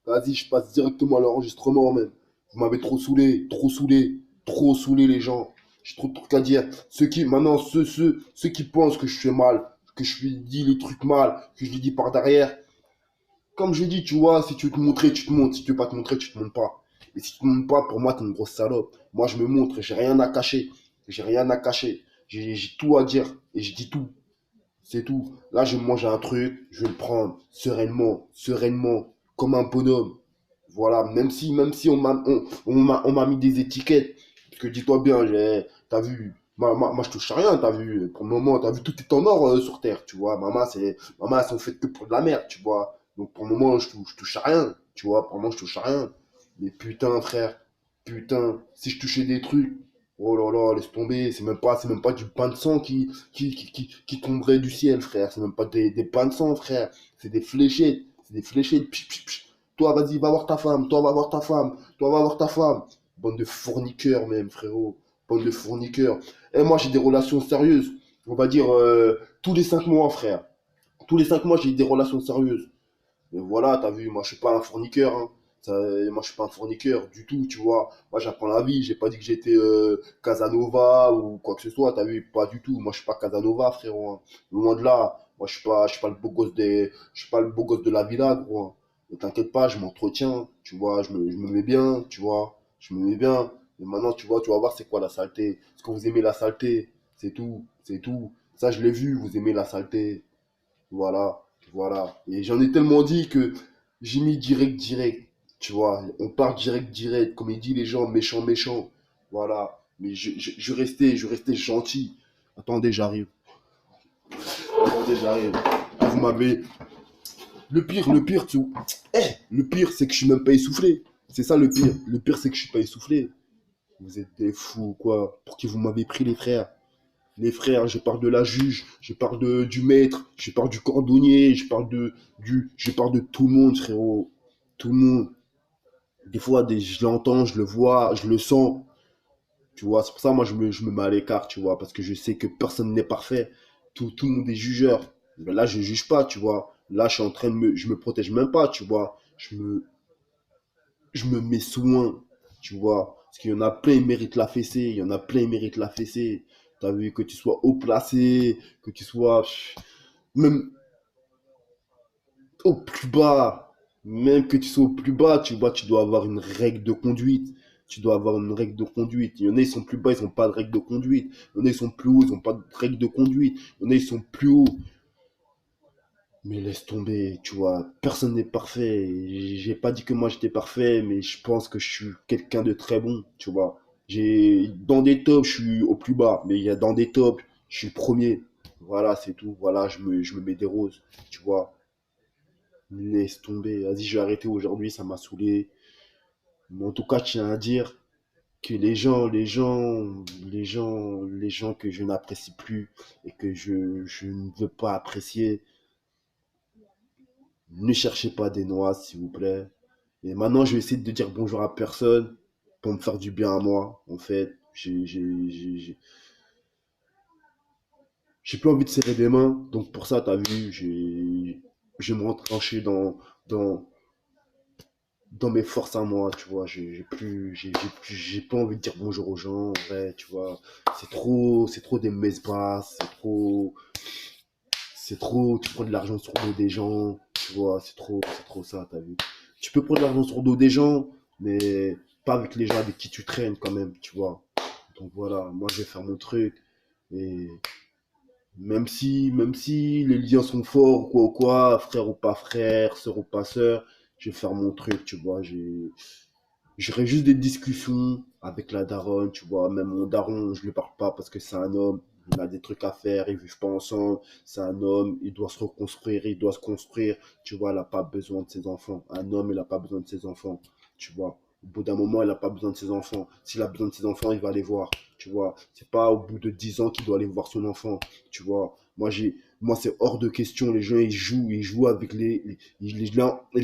Vas-y, je passe directement à l'enregistrement, même. Vous m'avez trop saoulé, trop saoulé les gens. J'ai trop de trucs à dire. Maintenant, ceux qui pensent que je fais mal, que je lui dis les trucs mal, que je lui dis par derrière. Comme je dis, tu vois, si tu veux te montrer, tu te montres. Si tu veux pas te montrer, tu te montres pas. Et si tu te montres pas, pour moi, t'es une grosse salope. Moi, je me montre, j'ai rien à cacher. J'ai rien à cacher. J'ai tout à dire. Et je dis tout. C'est tout. Là, je vais me manger un truc, je vais le prendre sereinement, sereinement, comme un bonhomme. Voilà, même si on m'a mis des étiquettes. Parce que dis-toi bien, t'as vu, moi, je touche à rien, t'as vu. Pour le moment, t'as vu, tout est en or sur Terre, tu vois. Maman, elles sont faites que pour de la merde, tu vois. Donc pour le moment, je touche à rien, tu vois. Pour le moment, je touche à rien. Mais putain, frère, putain, si je touchais des trucs, oh là là, laisse tomber, c'est même pas du pain de sang qui tomberait du ciel, frère. C'est même pas des pains de sang, frère. C'est des fléchettes. C'est des fléchettes. Pch, pch, pch. Toi, vas-y, va voir ta femme. Toi, va voir ta femme. Toi, va voir ta femme. Bande de fourniqueurs, même, frérot. Bande de fourniqueurs. Et moi, j'ai des relations sérieuses. On va dire tous les 5 mois, frère. Tous les 5 mois, j'ai des relations sérieuses. Mais voilà, t'as vu, moi je suis pas un fourniqueur, hein. Moi je suis pas un fourniqueur du tout, tu vois. Moi j'apprends la vie, j'ai pas dit que j'étais Casanova ou quoi que ce soit, t'as vu, pas du tout. Moi je suis pas Casanova, frérot, hein. Loin de là. Moi je suis pas le beau gosse je suis pas le beau gosse de la villa, gros, hein. Ne t'inquiète pas, je m'entretiens, tu vois, je me mets bien, tu vois. Je me mets bien. Et maintenant, tu vois, tu vas voir c'est quoi la saleté. Est-ce que vous aimez la saleté? C'est tout, c'est tout. Ça je l'ai vu, vous aimez la saleté. Voilà, voilà. Et j'en ai tellement dit que j'ai mis direct. Tu vois, on part direct. Comme il dit les gens, méchant. Voilà. Mais je restais gentil. Attendez, j'arrive. Attendez, j'arrive. Ah, vous m'avez. Le pire, tu. Eh, le pire, c'est que je suis même pas essoufflé. C'est ça le pire. Le pire, c'est que je suis pas essoufflé. Vous êtes des fous, quoi. Pour qui vous m'avez pris, les frères? Les frères, je parle de la juge, je parle du maître, je parle du cordonnier, je parle de tout le monde, frérot. Tout le monde. Des fois, je l'entends, je le vois, je le sens. Tu vois, c'est pour ça, moi, je me mets à l'écart, tu vois, parce que je sais que personne n'est parfait. Tout le monde est jugeur. Mais là, je juge pas, tu vois. Là, je suis en train je me protège même pas, tu vois. Je me mets soin, tu vois. Parce qu'il y en a plein, ils méritent la fessée. Il y en a plein, ils méritent la fessée. T'as vu que tu sois haut placé, que tu sois même au plus bas. Même que tu sois au plus bas, tu vois, tu dois avoir une règle de conduite. Tu dois avoir une règle de conduite. Il y en a, ils sont plus bas, ils n'ont pas de règle de conduite. Il y en a, ils sont plus hauts, ils n'ont pas de règle de conduite. Il y en a, ils sont plus hauts. Mais laisse tomber, tu vois, personne n'est parfait. J'ai pas dit que moi j'étais parfait, mais je pense que je suis quelqu'un de très bon, tu vois. Dans des tops, je suis au plus bas, mais il y a dans des tops, je suis le premier. Voilà, c'est tout. Voilà, je me mets des roses, tu vois. Laisse tomber. Vas-y, je vais arrêter aujourd'hui, ça m'a saoulé. Mais en tout cas, je tiens à dire que les gens que je n'apprécie plus et que je ne veux pas apprécier, ne cherchez pas des noix, s'il vous plaît. Et maintenant, je vais essayer de dire bonjour à personne pour me faire du bien à moi. En fait, j'ai plus envie de serrer des mains. Donc pour ça, t'as vu, je vais me retrancher dans, dans mes forces à moi, tu vois. J'ai pas envie de dire bonjour aux gens, en vrai, tu vois. C'est trop des messes basses, c'est trop, tu prends de l'argent sur le dos des gens, tu vois, c'est trop ça, t'as vu. Tu peux prendre de l'argent sur le dos des gens, mais pas avec les gens avec qui tu traînes quand même, tu vois. Donc voilà, moi je vais faire mon truc, et même si les liens sont forts ou quoi, frère ou pas frère, sœur ou pas sœur, je vais faire mon truc, tu vois. J'aurais juste des discussions avec la daronne, tu vois. Même mon daron, je lui parle pas parce que c'est un homme. Il a des trucs à faire, ils vivent pas ensemble. C'est un homme, il doit se reconstruire, il doit se construire. Tu vois, il a pas besoin de ses enfants. Un homme, il a pas besoin de ses enfants. Tu vois. Au bout d'un moment, il a pas besoin de ses enfants. S'il a besoin de ses enfants, il va les voir. Tu vois. C'est pas au bout de 10 ans qu'il doit aller voir son enfant. Tu vois. Moi, c'est hors de question. Les gens, ils jouent avec les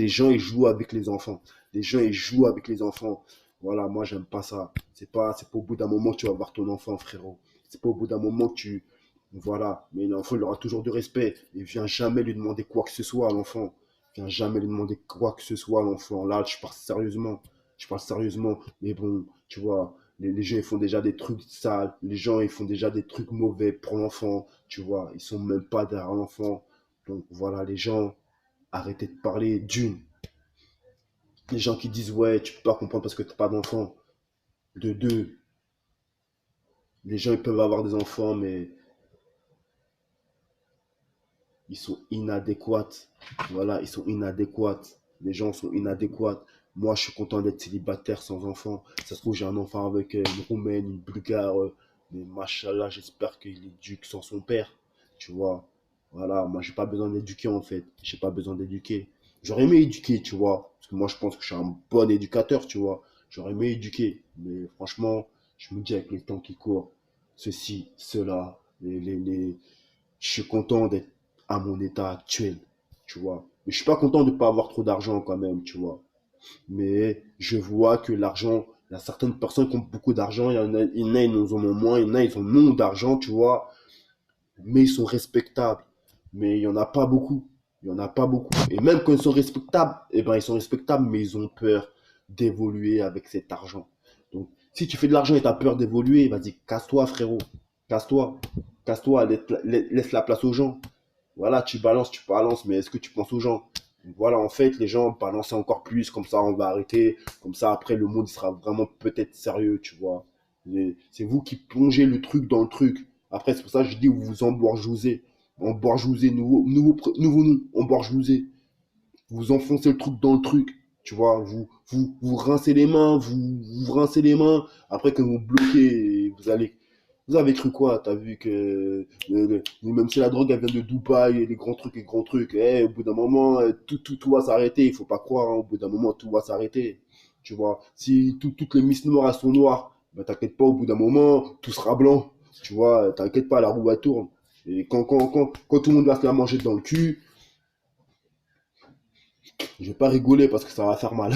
gens, ils jouent avec les enfants. Les gens, ils jouent avec les enfants. Voilà, moi, j'aime pas ça. C'est pas au bout d'un moment que tu vas voir ton enfant, frérot. C'est pas au bout d'un moment que tu. Voilà. Mais l'enfant, il aura toujours du respect. Il vient jamais lui demander quoi que ce soit à l'enfant. Viens jamais lui demander quoi que ce soit à l'enfant. Là, je parle sérieusement. Je parle sérieusement. Mais bon, tu vois, les gens, ils font déjà des trucs sales. Les gens, ils font déjà des trucs mauvais pour l'enfant. Tu vois, ils sont même pas derrière l'enfant. Donc voilà, les gens, arrêtez de parler d'une. Les gens qui disent, ouais, tu peux pas comprendre parce que t'as pas d'enfant. De deux, les gens, ils peuvent avoir des enfants, mais ils sont inadéquates. Voilà, ils sont inadéquates. Les gens sont inadéquats. Moi, je suis content d'être célibataire sans enfant. Ça se trouve, j'ai un enfant avec une Roumaine, une Bulgare. Mais machallah, j'espère qu'il éduque sans son père. Tu vois. Voilà, moi, j'ai pas besoin d'éduquer en fait. J'ai pas besoin d'éduquer. J'aurais aimé éduquer, tu vois. Parce que moi, je pense que je suis un bon éducateur, tu vois. J'aurais aimé éduquer. Mais franchement, je me dis avec le temps qui court, ceci, cela, je suis content d'être à mon état actuel, tu vois. Mais je suis pas content de ne pas avoir trop d'argent quand même, tu vois. Mais je vois que l'argent, il y a certaines personnes qui ont beaucoup d'argent, il y en a, ils en ont moins, il y en a, ils ont non d'argent, tu vois. Mais ils sont respectables. Mais il y en a pas beaucoup. Il y en a pas beaucoup. Et même quand ils sont respectables, eh ben, ils sont respectables, mais ils ont peur d'évoluer avec cet argent. Donc, si tu fais de l'argent et tu as peur d'évoluer, vas-y, casse-toi, frérot. Casse-toi. Casse-toi, laisse la place aux gens. Voilà, tu balances, mais est-ce que tu penses aux gens? Donc voilà, en fait, les gens balancent encore plus, comme ça on va arrêter, comme ça après le monde sera vraiment peut-être sérieux, tu vois. C'est vous qui plongez le truc dans le truc. Après, c'est pour ça que je dis vous vous embourgeoisez. Embourgeoisez, nouveau nom, embourgeoisez. Vous enfoncez le truc dans le truc, tu vois. Vous rincez les mains, vous rincez les mains. Après, quand vous bloquez, vous avez cru quoi? T'as vu que même si la drogue elle vient de Dubaï, les grands trucs, au bout d'un moment, tout va s'arrêter. Il faut pas croire, hein, au bout d'un moment, tout va s'arrêter. Tu vois, si toutes les Miss Noires elles sont noires, bah, t'inquiète pas, au bout d'un moment, tout sera blanc. Tu vois, t'inquiète pas, la roue elle tourne. Et quand tout le monde va se la manger dans le cul, je vais pas rigoler parce que ça va faire mal.